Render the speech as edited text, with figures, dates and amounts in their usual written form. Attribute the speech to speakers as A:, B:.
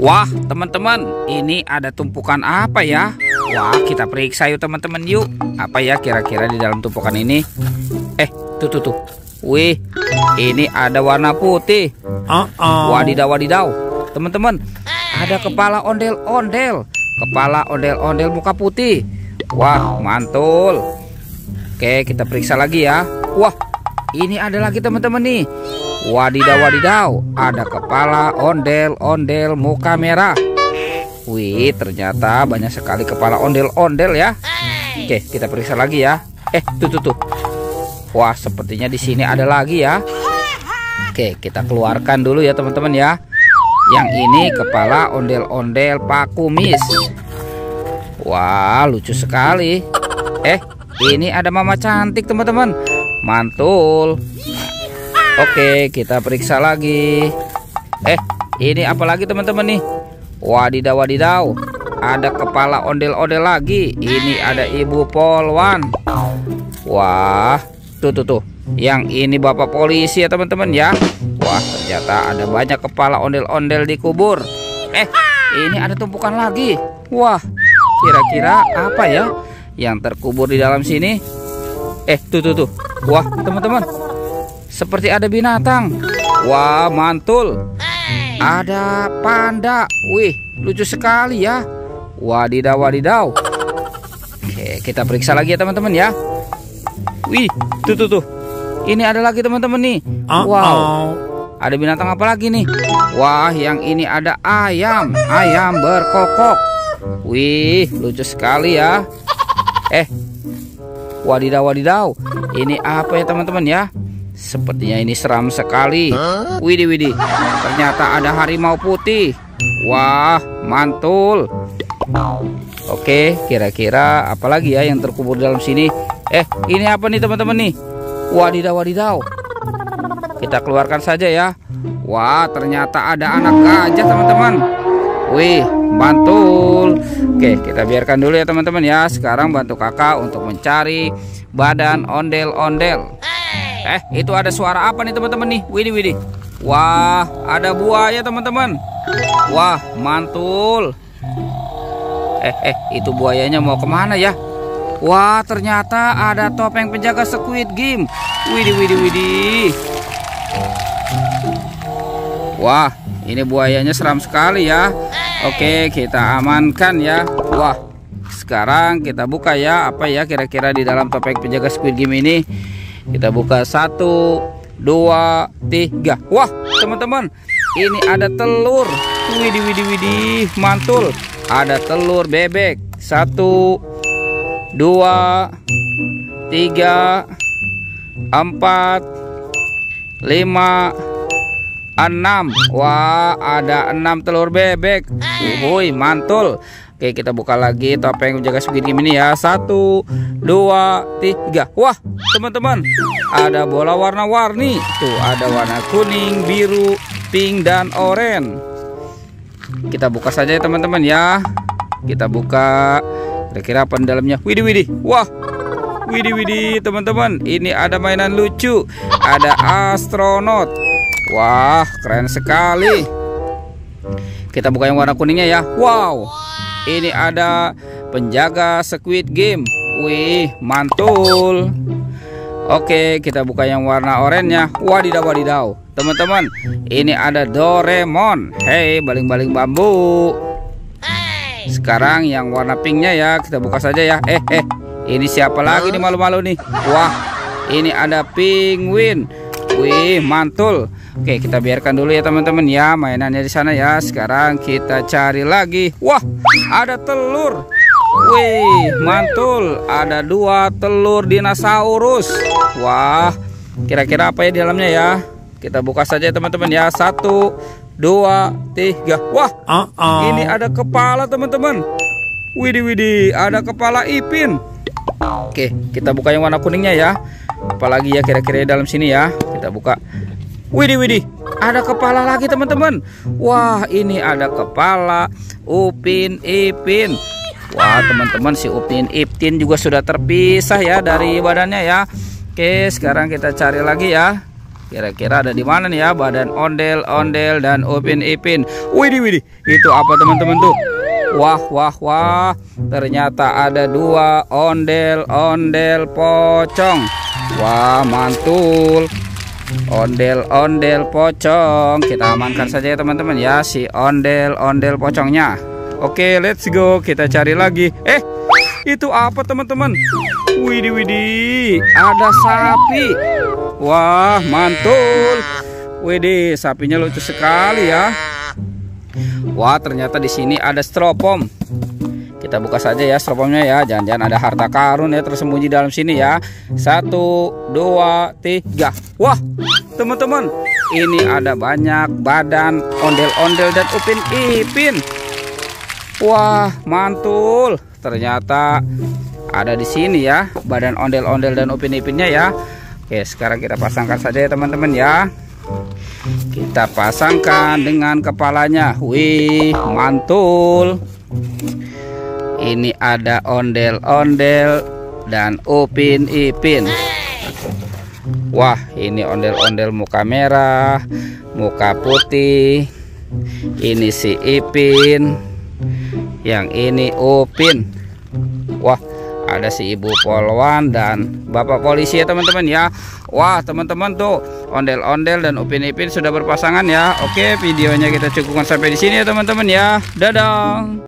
A: Wah, teman-teman, ini ada tumpukan apa ya? Wah, kita periksa yuk teman-teman yuk. Apa ya kira-kira di dalam tumpukan ini? Tuh. Wih, ini ada warna putih. Wadidaw, wadidaw. Teman-teman, ada kepala ondel-ondel. Kepala ondel-ondel muka putih. Wah, mantul. Oke, kita periksa lagi ya. Wah, ini ada lagi teman-teman nih. Wadidaw, wadidaw. Ada kepala ondel-ondel muka merah. Wih, ternyata banyak sekali kepala ondel-ondel ya. Oke, kita periksa lagi ya. Tuh. Wah, sepertinya di sini ada lagi ya. Oke, kita keluarkan dulu ya teman-teman ya. Yang ini kepala ondel-ondel Pak Kumis. Wah, lucu sekali. Ini ada mama cantik teman-teman. Mantul. Oke, kita periksa lagi. Ini apa lagi teman-teman nih? Wadidaw, wadidaw. Ada kepala ondel-ondel lagi. Ini ada Ibu Polwan. Wah, tuh. Yang ini Bapak polisi ya teman-teman ya. Wah, ternyata ada banyak kepala ondel-ondel dikubur. Ini ada tumpukan lagi. Wah, kira-kira apa ya yang terkubur di dalam sini? Tuh. Wah, teman-teman, seperti ada binatang. Wah, mantul. Ada panda. Wih, lucu sekali ya. Wadidaw, wadidaw. Oke, kita periksa lagi ya teman-teman ya. Wih, tuh. Ini ada lagi teman-teman nih. Wow, ada binatang apa lagi nih? Wah, yang ini ada ayam. Ayam berkokok. Wih, lucu sekali ya. Wadidaw, wadidaw. Ini apa ya teman-teman ya? Sepertinya ini seram sekali. Widih. Ternyata ada harimau putih. Wah, mantul. Oke, kira-kira apa lagi ya yang terkubur dalam sini? Ini apa nih teman-teman nih? Wadidaw, wadidaw. Kita keluarkan saja ya. Wah, ternyata ada anak gajah teman-teman. Wih, mantul. Oke, kita biarkan dulu ya teman-teman ya. Sekarang bantu kakak untuk mencari badan ondel-ondel. Itu ada suara apa nih teman-teman nih? Widih. Wah, ada buaya teman-teman. Wah, mantul. Itu buayanya mau kemana ya? Wah, ternyata ada topeng penjaga Squid Game. Widih. Wah, ini buayanya seram sekali ya. Oke, kita amankan ya. Wah, sekarang kita buka ya. Apa ya kira-kira di dalam topeng penjaga Squid Game ini? Kita buka 1, 2, 3. Wah, teman-teman, ini ada telur. Widih, mantul. Ada telur bebek. 1, 2, 3, 4, 5, 6. Wah, ada 6 telur bebek. Wuih, mantul. Oke, kita buka lagi topeng penjaga Squid Game ini ya. 1, 2, 3. Wah, teman-teman, ada bola warna-warni. Tuh, ada warna kuning, biru, pink, dan oranye. Kita buka saja ya teman-teman ya. Kita buka. Kira-kira apa di dalamnya? Widih. Wah, widih teman-teman. Ini ada mainan lucu. Ada astronot. Wah, keren sekali. Kita buka yang warna kuningnya ya. Wow, ini ada penjaga Squid Game. Wih, mantul. Oke, kita buka yang warna oranye. Wadidaw. Teman-teman, ini ada Doraemon. Hei, baling-baling bambu. Sekarang yang warna pinknya ya. Kita buka saja ya. Ini siapa lagi nih malu-malu nih? Wah, ini ada penguin. Wih, mantul. Oke, kita biarkan dulu ya teman-teman ya mainannya di sana ya. Sekarang kita cari lagi. Wah, ada telur. Wih, mantul. Ada 2 telur dinosaurus. Wah, kira-kira apa ya di dalamnya ya? Kita buka saja teman-teman ya. 1, 2, 3. Wah, ini ada kepala teman-teman. Widih, ada kepala Ipin. Oke, kita buka yang warna kuningnya ya. Apalagi ya kira-kira di dalam sini ya. Kita buka. Widih, ada kepala lagi teman-teman. Wah, ini ada kepala Upin Ipin. Wah, teman-teman, si Upin Ipin juga sudah terpisah ya dari badannya ya. Oke, sekarang kita cari lagi ya. Kira-kira ada di mana nih ya badan ondel-ondel dan Upin Ipin. Widih, itu apa teman-teman tuh? Wah, ternyata ada 2 ondel-ondel pocong. Wah, mantul. Ondel-ondel pocong. Kita amankan saja ya teman-teman ya si ondel-ondel pocongnya. Oke, let's go. Kita cari lagi. Itu apa teman-teman? Widih, ada sapi. Wah, mantul. Widih, sapinya lucu sekali ya. Wah, ternyata di sini ada stropom. Kita buka saja ya stropomnya ya. Jangan-jangan ada harta karun ya tersembunyi dalam sini ya. 1, 2, 3. Wah, teman-teman, ini ada banyak badan ondel-ondel dan Upin Ipin. Wah, mantul. Ternyata ada di sini ya badan ondel-ondel dan Upin Ipinnya ya. Oke, sekarang kita pasangkan saja ya teman-teman ya. Kita pasangkan dengan kepalanya. Wih, mantul. Ini ada ondel-ondel dan Upin Ipin. Wah, ini ondel-ondel muka merah, muka putih. Ini si Ipin. Yang ini Upin. Wah, ada si ibu polwan dan bapak polisi ya teman-teman ya. Wah, teman-teman tuh ondel-ondel dan Upin Ipin sudah berpasangan ya. Oke, videonya kita cukupkan sampai di sini ya teman-teman ya. Dadah.